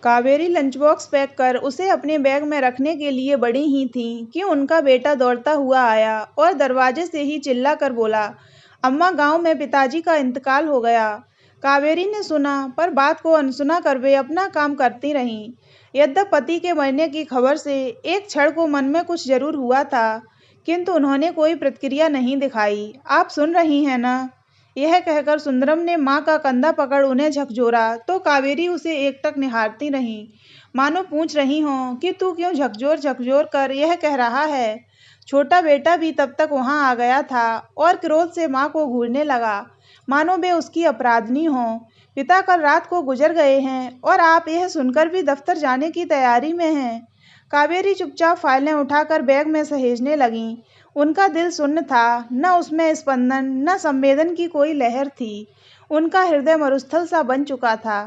Kaveri lunch box pack कर उसे अपने बैग में रखने के लिए बड़ी ही थी कि उनका बेटा दौड़ता हुआ आया और दरवाजे से ही चिल्ला कर बोला, अम्मा, गांव में पिताजी का इंतकाल हो गया। कावेरी ने सुना पर बात को अनसुना कर वे अपना काम करती रहीं। यद्यपि पति के मरने की खबर से एक क्षण को मन में कुछ जरूर हुआ था, किंतु उन्होंने कोई प्रतिक्रिया नहीं दिखाई। आप सुन रही हैं ना? यह कहकर सुंदरम ने माँ का कंधा पकड़ उन्हें झकझोरा तो कावेरी उसे एकटक निहारती रही, मानो पूछ रही हों कि तू क्यों झकझोर झकझोर कर यह कह रहा है। छोटा बेटा भी तब तक वहां आ गया था और क्रोध से माँ को घूरने लगा, मानो वे उसकी अपराधनी हों। पिता कल रात को गुजर गए हैं और आप यह सुनकर भी दफ्तर जाने की तैयारी में हैं। कावेरी चुपचाप फाइलें उठाकर बैग में सहेजने लगीं। उनका दिल शून्य था, न उसमें स्पंदन न संवेदन की कोई लहर थी। उनका हृदय मरुस्थल सा बन चुका था।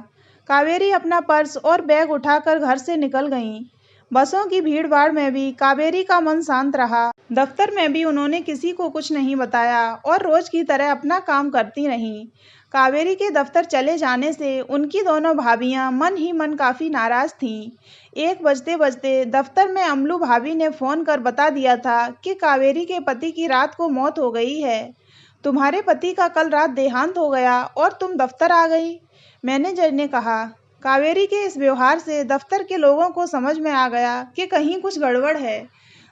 कावेरी अपना पर्स और बैग उठाकर घर से निकल गईं। बसों की भीड़-भाड़ में भी कावेरी का मन शांत रहा। दफ्तर में भी उन्होंने किसी को कुछ नहीं बताया और रोज की तरह अपना काम करती रहीं। कावेरी के दफ्तर चले जाने से उनकी दोनों भाभियां मन ही मन काफी नाराज थीं। 1 बजते-बजते दफ्तर में अमलू भाभी ने फोन कर बता दिया था कि कावेरी के पति की रात को मौत हो गई है। तुम्हारे पति का कल रात देहांत हो गया और तुम दफ्तर आ गई, मैनेजर ने कहा। कावेरी के इस व्यवहार से दफ्तर के लोगों को समझ में आ गया कि कहीं कुछ गड़बड़ है।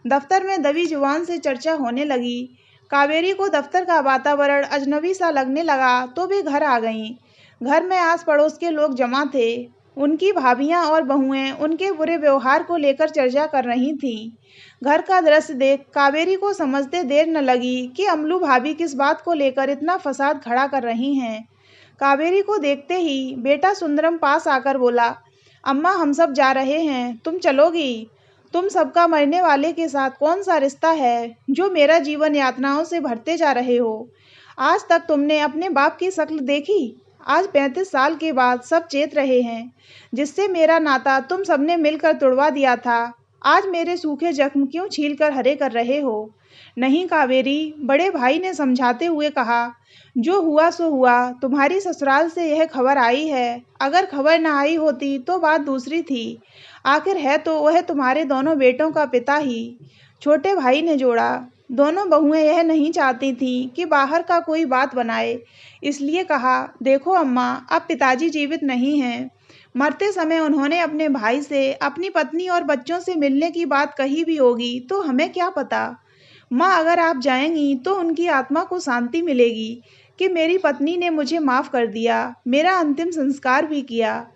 दफ्तर में दबी जुबान से चर्चा होने लगी। कावेरी को दफ्तर का वातावरण अजनबी सा लगने लगा तो वे घर आ गईं। घर में आस पड़ोस के लोग जमा थे। उनकी भाभियां और बहुएं उनके बुरे व्यवहार को लेकर चर्चा कर रही थीं। घर का दृश्य देख कावेरी को समझते देर न लगी कि अमलू भाभी किस बात को लेकर इतना फसाद खड़ा कर रही हैं। कावेरी को देखते ही बेटा सुंदरम पास आकर बोला, अम्मा, हम सब जा रहे हैं, तुम चलोगी? तुम सबका मरने वाले के साथ कौन सा रिश्ता है जो मेरा जीवन यातनाओं से भरते जा रहे हो? आज तक तुमने अपने बाप की शक्ल देखी? आज 35 साल के बाद सब चेत रहे हैं, जिससे मेरा नाता तुम सबने मिलकर तुड़वा दिया था। आज मेरे सूखे जख्म क्यों छीलकर हरे कर रहे हो? नहीं कावेरी, बड़े भाई ने समझाते हुए कहा, जो हुआ सो हुआ। तुम्हारी ससुराल से यह खबर आई है। अगर खबर न आई होती तो बात दूसरी थी। आखिर है तो वह तुम्हारे दोनों बेटों का पिता ही। छोटे भाई ने जोड़ा। दोनों बहुएं यह नहीं चाहती थीं कि बाहर का कोई बात बनाए, इसलिए कहा, देखो अम्मा, अब पिताजी जीवित नहीं हैं। मरते समय उन्होंने अपने भाई से अपनी पत्नी और बच्चों से मिलने की बात कही भी होगी तो हमें क्या पता। माँ, अगर आप जाएंगी तो उनकी आत्मा को शांति मिलेगी कि मेरी पत्नी ने मुझे माफ़ कर दिया, मेरा अंतिम संस्कार भी किया।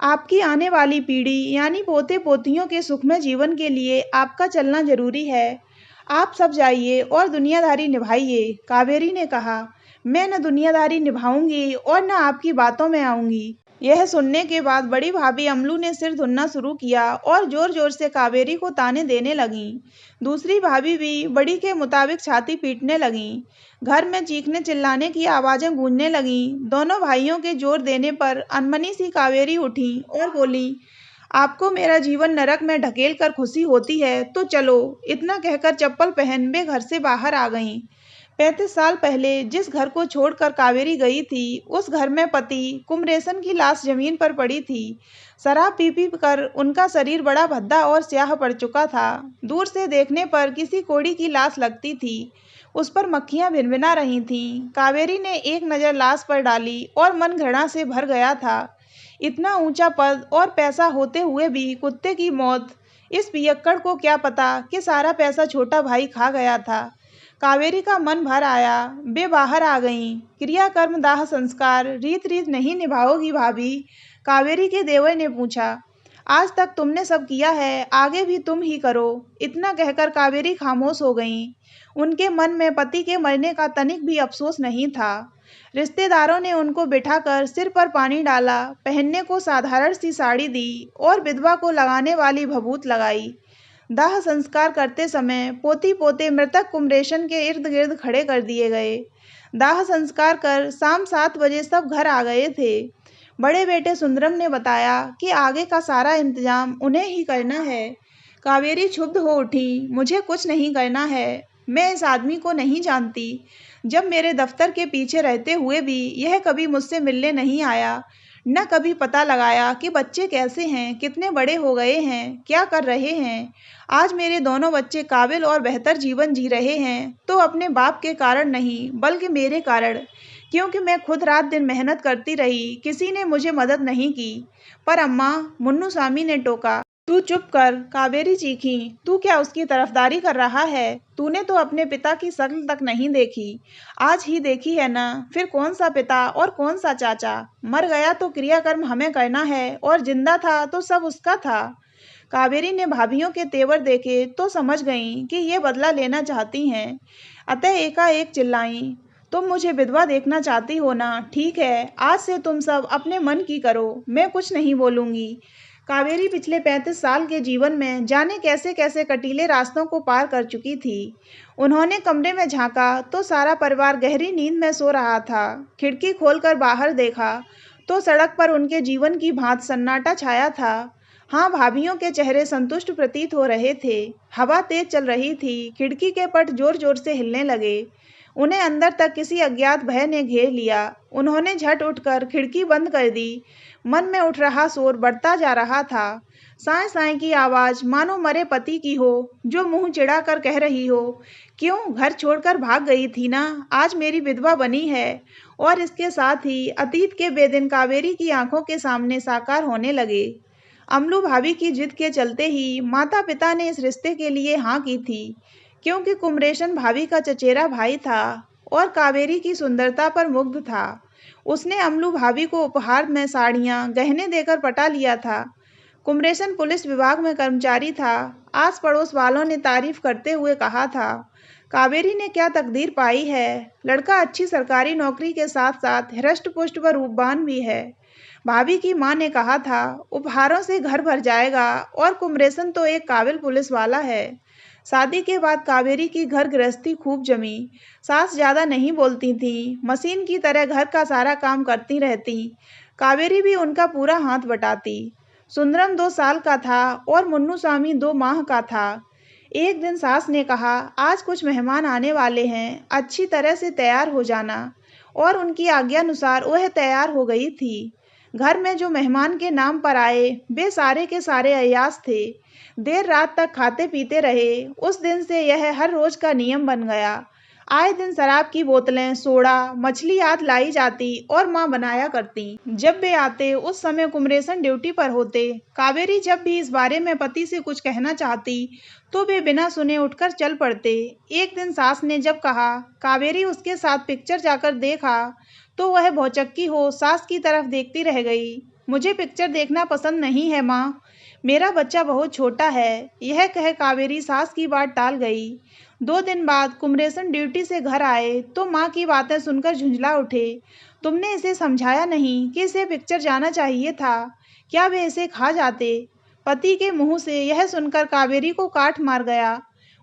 आपकी आने वाली पीढ़ी यानी पोते पोतियों के सुखमय जीवन के लिए आपका चलना जरूरी है। आप सब जाइए और दुनियादारी निभाइए, कावेरी ने कहा। मैं न दुनियादारी निभाऊंगी और न आपकी बातों में आऊंगी। यह सुनने के बाद बड़ी भाभी अमलू ने सिर धुनना शुरू किया और जोर जोर से कावेरी को ताने देने लगीं। दूसरी भाभी भी बड़ी के मुताबिक छाती पीटने लगीं। घर में चीखने चिल्लाने की आवाजें गूंजने लगीं। दोनों भाइयों के जोर देने पर अनमनी सी कावेरी उठी और बोली, आपको मेरा जीवन नरक में ढकेल कर खुशी होती है तो चलो। इतना कहकर चप्पल पहन वे घर से बाहर आ गईं। 35 साल पहले जिस घर को छोड़कर कावेरी गई थी, उस घर में पति कुमरेशन की लाश जमीन पर पड़ी थी। शराब पी पी कर उनका शरीर बड़ा भद्दा और स्याह पड़ चुका था। दूर से देखने पर किसी कोड़ी की लाश लगती थी। उस पर मक्खियां भिनभिना रही थीं। कावेरी ने एक नज़र लाश पर डाली और मन घृणा से भर गया था। इतना ऊंचा पद और पैसा होते हुए भी कुत्ते की मौत। इस पियक्कड़ को क्या पता कि सारा पैसा छोटा भाई खा गया था। कावेरी का मन भर आया। वे बाहर आ गईं। क्रियाकर्म दाह संस्कार रीत रीत नहीं निभाओगी भाभी? कावेरी के देवर ने पूछा। आज तक तुमने सब किया है, आगे भी तुम ही करो। इतना कहकर कावेरी खामोश हो गईं। उनके मन में पति के मरने का तनिक भी अफसोस नहीं था। रिश्तेदारों ने उनको बिठाकर सिर पर पानी डाला, पहनने को साधारण सी साड़ी दी और विधवा को लगाने वाली भभूत लगाई। दाह संस्कार करते समय पोती पोते मृतक कुमरेशन के इर्द गिर्द खड़े कर दिए गए। दाह संस्कार कर शाम 7 बजे सब घर आ गए थे। बड़े बेटे सुंदरम ने बताया कि आगे का सारा इंतजाम उन्हें ही करना है। कावेरी क्षुब्ध हो उठी। मुझे कुछ नहीं करना है। मैं इस आदमी को नहीं जानती। जब मेरे दफ्तर के पीछे रहते हुए भी यह कभी मुझसे मिलने नहीं आया। न कभी पता लगाया कि बच्चे कैसे हैं, कितने बड़े हो गए हैं, क्या कर रहे हैं। आज मेरे दोनों बच्चे काबिल और बेहतर जीवन जी रहे हैं तो अपने बाप के कारण नहीं, बल्कि मेरे कारण, क्योंकि मैं खुद रात दिन मेहनत करती रही, किसी ने मुझे मदद नहीं की। पर अम्मा, मुन्नुस्वामी ने टोका। तू चुप कर, कावेरी चीखी। तू क्या उसकी तरफदारी कर रहा है? तूने तो अपने पिता की शक्ल तक नहीं देखी। आज ही देखी है ना, फिर कौन सा पिता और कौन सा चाचा? मर गया तो क्रियाकर्म हमें करना है और जिंदा था तो सब उसका था। कावेरी ने भाभियों के तेवर देखे तो समझ गईं कि ये बदला लेना चाहती हैं। अतः एकाएक चिल्लाईं, तुम मुझे विधवा देखना चाहती हो ना? ठीक है, आज से तुम सब अपने मन की करो, मैं कुछ नहीं बोलूंगी। कावेरी पिछले 35 साल के जीवन में जाने कैसे कैसे कटीले रास्तों को पार कर चुकी थी। उन्होंने कमरे में झांका तो सारा परिवार गहरी नींद में सो रहा था। खिड़की खोलकर बाहर देखा तो सड़क पर उनके जीवन की भांति सन्नाटा छाया था। हाँ, भाभियों के चेहरे संतुष्ट प्रतीत हो रहे थे। हवा तेज चल रही थी, खिड़की के पट जोर जोर से हिलने लगे। उन्हें अंदर तक किसी अज्ञात भय ने घेर लिया। उन्होंने झट उठकर खिड़की बंद कर दी। मन में उठ रहा शोर बढ़ता जा रहा था। साए साए की आवाज मानो मरे पति की हो, जो मुंह चिढ़ा कर कह रही हो, क्यों घर छोड़कर भाग गई थी ना, आज मेरी विधवा बनी है। और इसके साथ ही अतीत के बेदिन कावेरी की आंखों के सामने साकार होने लगे। अमलू भाभी की जिद के चलते ही माता पिता ने इस रिश्ते के लिए हाँ की थी, क्योंकि कुमरेशन भाभी का चचेरा भाई था और कावेरी की सुंदरता पर मुग्ध था। उसने अमलू भाभी को उपहार में साड़ियाँ, गहने देकर पटा लिया था। कुमरेशन पुलिस विभाग में कर्मचारी था। आस पड़ोस वालों ने तारीफ करते हुए कहा था, कावेरी ने क्या तकदीर पाई है। लड़का अच्छी सरकारी नौकरी के साथ साथ हृष्ट पुष्ट व रूपवान भी है। भाभी की माँ ने कहा था, उपहारों से घर भर जाएगा और कुमरेशन तो एक काबिल पुलिस वाला है। शादी के बाद कावेरी की घर गृहस्थी खूब जमी। सास ज्यादा नहीं बोलती थी, मशीन की तरह घर का सारा काम करती रहती। कावेरी भी उनका पूरा हाथ बटाती। सुंदरम 2 साल का था और मुन्नुस्वामी 2 माह का था। एक दिन सास ने कहा, आज कुछ मेहमान आने वाले हैं, अच्छी तरह से तैयार हो जाना। और उनकी आज्ञानुसार वह तैयार हो गई थी। घर में जो मेहमान के नाम पर आए वे सारे के सारे अय्याश थे। देर रात तक खाते पीते रहे। उस दिन से यह हर रोज का नियम बन गया। आए दिन शराब की बोतलें, सोडा, मछली आदि लाई जाती और माँ बनाया करती। जब वे आते उस समय कुमरेशन ड्यूटी पर होते। कावेरी जब भी इस बारे में पति से कुछ कहना चाहती तो वे बिना सुने उठकर चल पड़ते। एक दिन सास ने जब कहा, कावेरी उसके साथ पिक्चर जाकर देखा, तो वह भौचक्की हो सास की तरफ देखती रह गई। मुझे पिक्चर देखना पसंद नहीं है माँ, मेरा बच्चा बहुत छोटा है। यह कह कावेरी सास की बात टाल गई। 2 दिन बाद कुमरेशन ड्यूटी से घर आए तो माँ की बातें सुनकर झुंझला उठे। तुमने इसे समझाया नहीं कि इसे पिक्चर जाना चाहिए था? क्या वे इसे खा जाते? पति के मुंह से यह सुनकर कावेरी को काट मार गया।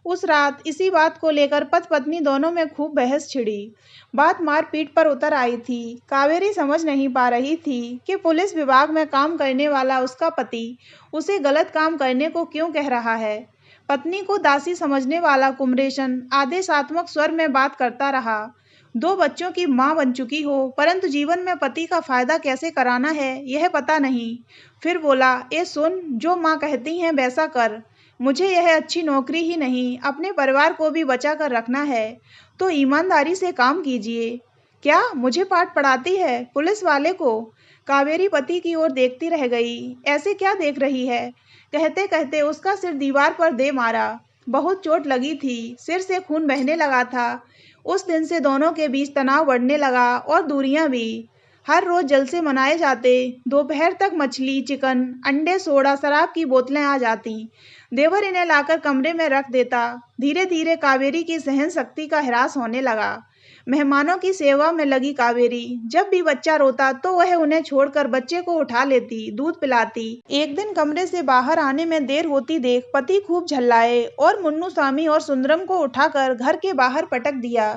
उस रात इसी बात को लेकर पति पत्नी दोनों में खूब बहस छिड़ी। बात मारपीट पर उतर आई थी। कावेरी समझ नहीं पा रही थी कि पुलिस विभाग में काम करने वाला उसका पति उसे गलत काम करने को क्यों कह रहा है। पत्नी को दासी समझने वाला कुमरेशन आदेशात्मक स्वर में बात करता रहा। 2 बच्चों की माँ बन चुकी हो, परंतु जीवन में पति का फायदा कैसे कराना है यह पता नहीं। फिर बोला, ए सुन, जो माँ कहती हैं वैसा कर। मुझे यह अच्छी नौकरी ही नहीं, अपने परिवार को भी बचा कर रखना है, तो ईमानदारी से काम कीजिए। क्या मुझे पाठ पढ़ाती है, पुलिस वाले को? कावेरी पति की ओर देखती रह गई। ऐसे क्या देख रही है? कहते कहते उसका सिर दीवार पर दे मारा। बहुत चोट लगी थी, सिर से खून बहने लगा था। उस दिन से दोनों के बीच तनाव बढ़ने लगा और दूरियां भी। हर रोज जलसे मनाए जाते। दोपहर तक मछली, चिकन, अंडे, सोडा, शराब की बोतलें आ जाती। देवर इन्हें लाकर कमरे में रख देता। धीरे धीरे कावेरी की सहन शक्ति का ह्रास होने लगा। मेहमानों की सेवा में लगी कावेरी। जब भी बच्चा रोता तो वह उन्हें छोड़कर बच्चे को उठा लेती, दूध पिलाती। एक दिन कमरे से बाहर आने में देर होती देख पति खूब झल्लाए और मुन्नुस्वामी और सुंदरम को उठाकर घर के बाहर पटक दिया।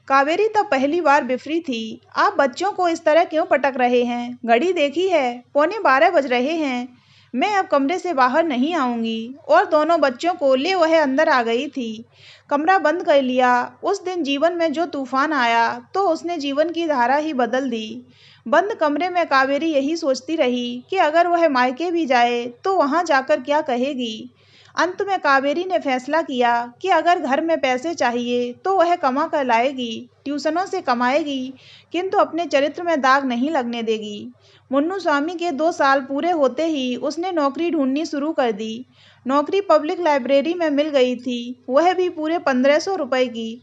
कावेरी तब पहली बार बिफरी थी। आप बच्चों को इस तरह क्यों पटक रहे हैं? घड़ी देखी है, 11:15 बज रहे हैं। मैं अब कमरे से बाहर नहीं आऊंगी। और दोनों बच्चों को ले वह अंदर आ गई थी। कमरा बंद कर लिया। उस दिन जीवन में जो तूफान आया तो उसने जीवन की धारा ही बदल दी। बंद कमरे में कावेरी यही सोचती रही कि अगर वह मायके भी जाए तो वहां जाकर क्या कहेगी। अंत में कावेरी ने फैसला किया कि अगर घर में पैसे चाहिए तो वह कमा कर लाएगी, ट्यूशनों से कमाएगी, किंतु अपने चरित्र में दाग नहीं लगने देगी। मुन्नू स्वामी के 2 साल पूरे होते ही उसने नौकरी ढूंढनी शुरू कर दी। नौकरी पब्लिक लाइब्रेरी में मिल गई थी, वह भी पूरे 1500 रुपए की।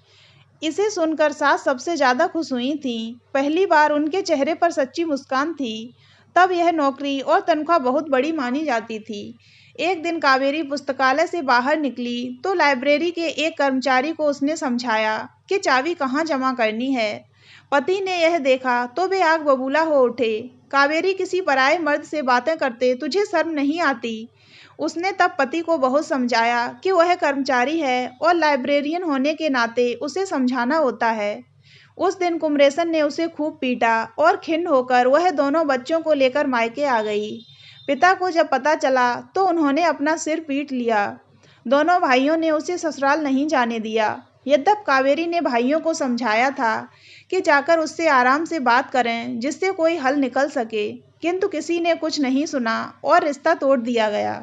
इसे सुनकर सास सबसे ज्यादा खुश हुई थी। पहली बार उनके चेहरे पर सच्ची मुस्कान थी। तब यह नौकरी और तनख्वाह बहुत बड़ी मानी जाती थी। एक दिन कावेरी पुस्तकालय से बाहर निकली तो लाइब्रेरी के एक कर्मचारी को उसने समझाया कि चाबी कहाँ जमा करनी है। पति ने यह देखा तो वे आग बबूला हो उठे। कावेरी, किसी पराये मर्द से बातें करते तुझे शर्म नहीं आती? उसने तब पति को बहुत समझाया कि वह कर्मचारी है और लाइब्रेरियन होने के नाते उसे समझाना होता है। उस दिन कुमरेशन ने उसे खूब पीटा और खिन्न होकर वह दोनों बच्चों को लेकर मायके आ गई। पिता को जब पता चला तो उन्होंने अपना सिर पीट लिया। दोनों भाइयों ने उसे ससुराल नहीं जाने दिया। यद्यप कावेरी ने भाइयों को समझाया था कि जाकर उससे आराम से बात करें जिससे कोई हल निकल सके, किंतु किसी ने कुछ नहीं सुना और रिश्ता तोड़ दिया गया।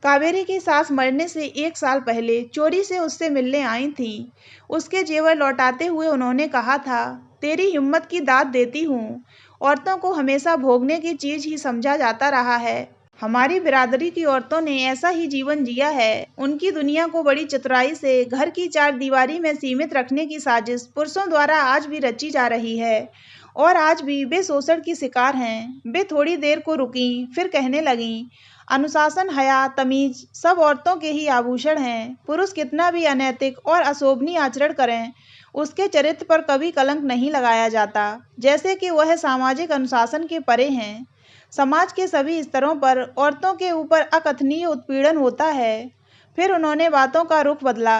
कावेरी की सास मरने से 1 साल पहले चोरी से उससे मिलने आई थीं। उसके जेवर लौटाते हुए उन्होंने कहा था, तेरी हिम्मत की दाद देती हूँ। औरतों को हमेशा भोगने की चीज ही समझा जाता रहा है। हमारी बिरादरी की औरतों ने ऐसा ही जीवन जिया है। उनकी दुनिया को बड़ी चतुराई से घर की 4 दीवारी में सीमित रखने की साजिश पुरुषों द्वारा आज भी रची जा रही है और आज भी वे शोषण की शिकार हैं। वे थोड़ी देर को रुकीं, फिर कहने लगीं, अनुशासन, हया, तमीज सब औरतों के ही आभूषण हैं। पुरुष कितना भी अनैतिक और अशोभनीय आचरण करें, उसके चरित्र पर कभी कलंक नहीं लगाया जाता, जैसे कि वह सामाजिक अनुशासन के परे हैं। समाज के सभी स्तरों पर औरतों के ऊपर अकथनीय उत्पीड़न होता है। फिर उन्होंने बातों का रुख बदला।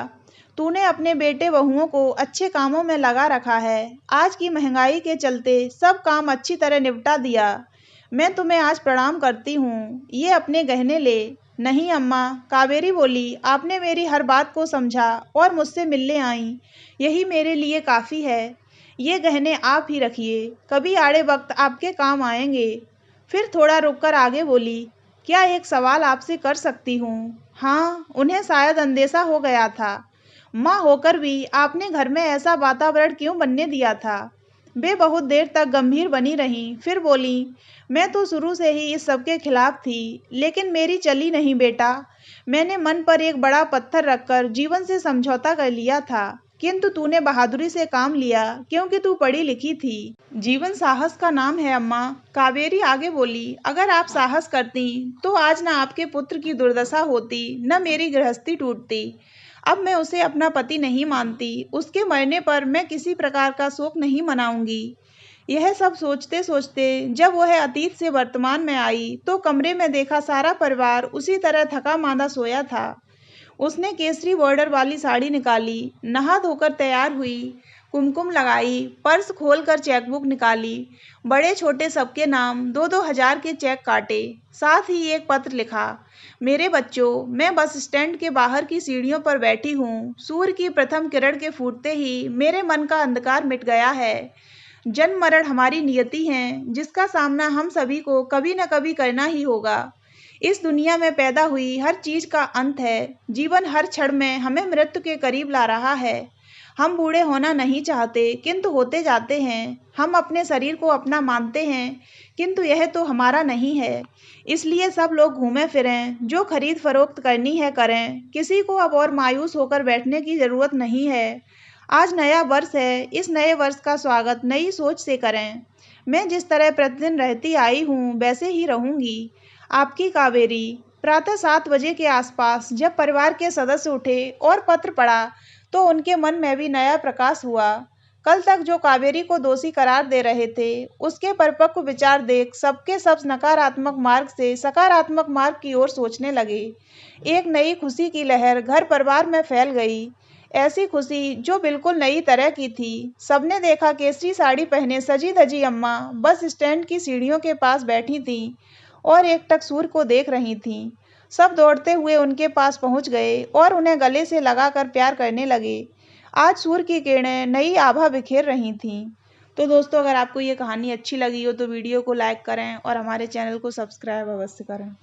तूने अपने बेटे बहुओं को अच्छे कामों में लगा रखा है। आज की महंगाई के चलते सब काम अच्छी तरह निपटा दिया। मैं तुम्हें आज प्रणाम करती हूँ। ये अपने गहने ले। नहीं अम्मा, कावेरी बोली, आपने मेरी हर बात को समझा और मुझसे मिलने आई। यही मेरे लिए काफ़ी है। ये गहने आप ही रखिए, कभी आड़े वक्त आपके काम आएंगे। फिर थोड़ा रुककर आगे बोली, क्या एक सवाल आपसे कर सकती हूँ? हाँ, उन्हें शायद अंदेशा हो गया था। माँ होकर भी आपने घर में ऐसा वातावरण क्यों बनने दिया था? वे बहुत देर तक गंभीर बनी रहीं, फिर बोली, मैं तो शुरू से ही इस सब के खिलाफ थी, लेकिन मेरी चली नहीं बेटा। मैंने मन पर एक बड़ा पत्थर रखकर जीवन से समझौता कर लिया था, किंतु तूने बहादुरी से काम लिया क्योंकि तू पढ़ी लिखी थी। जीवन साहस का नाम है अम्मा। कावेरी आगे बोली, अगर आप साहस करती तो आज न आपके पुत्र की दुर्दशा होती, न मेरी गृहस्थी टूटती। अब मैं उसे अपना पति नहीं मानती। उसके मरने पर मैं किसी प्रकार का शोक नहीं मनाऊंगी। यह सब सोचते सोचते जब वह अतीत से वर्तमान में आई तो कमरे में देखा सारा परिवार उसी तरह थका मांदा सोया था। उसने केसरी बॉर्डर वाली साड़ी निकाली, नहा धोकर तैयार हुई, कुमकुम लगाई, पर्स खोलकर चेकबुक निकाली, बड़े छोटे सबके नाम 2-2 हजार के चेक काटे, साथ ही एक पत्र लिखा, मेरे बच्चों, मैं बस स्टैंड के बाहर की सीढ़ियों पर बैठी हूँ। सूर्य की प्रथम किरण के फूटते ही मेरे मन का अंधकार मिट गया है। जन्म मरण हमारी नियति है, जिसका सामना हम सभी को कभी न कभी करना ही होगा। इस दुनिया में पैदा हुई हर चीज का अंत है। जीवन हर क्षण में हमें मृत्यु के करीब ला रहा है। हम बूढ़े होना नहीं चाहते, किंतु होते जाते हैं। हम अपने शरीर को अपना मानते हैं, किंतु यह तो हमारा नहीं है। इसलिए सब लोग घूमें फिरें, जो खरीद फरोख्त करनी है करें। किसी को अब और मायूस होकर बैठने की जरूरत नहीं है। आज नया वर्ष है, इस नए वर्ष का स्वागत नई सोच से करें। मैं जिस तरह प्रतिदिन रहती आई हूँ वैसे ही रहूंगी। आपकी कावेरी। प्रातः 7 बजे के आसपास जब परिवार के सदस्य उठे और पत्र पढ़ा तो उनके मन में भी नया प्रकाश हुआ। कल तक जो कावेरी को दोषी करार दे रहे थे, उसके परिपक्व विचार देख सबके सब नकारात्मक मार्ग से सकारात्मक मार्ग की ओर सोचने लगे। एक नई खुशी की लहर घर परिवार में फैल गई। ऐसी खुशी जो बिल्कुल नई तरह की थी। सबने देखा केसरी साड़ी पहने सजी धजी अम्मा बस स्टैंड की सीढ़ियों के पास बैठी थीं और एकटक सूर्य को देख रही थीं। सब दौड़ते हुए उनके पास पहुंच गए और उन्हें गले से लगाकर प्यार करने लगे। आज सूर्य की किरणें नई आभा बिखेर रही थीं। तो दोस्तों, अगर आपको ये कहानी अच्छी लगी हो तो वीडियो को लाइक करें और हमारे चैनल को सब्सक्राइब अवश्य करें।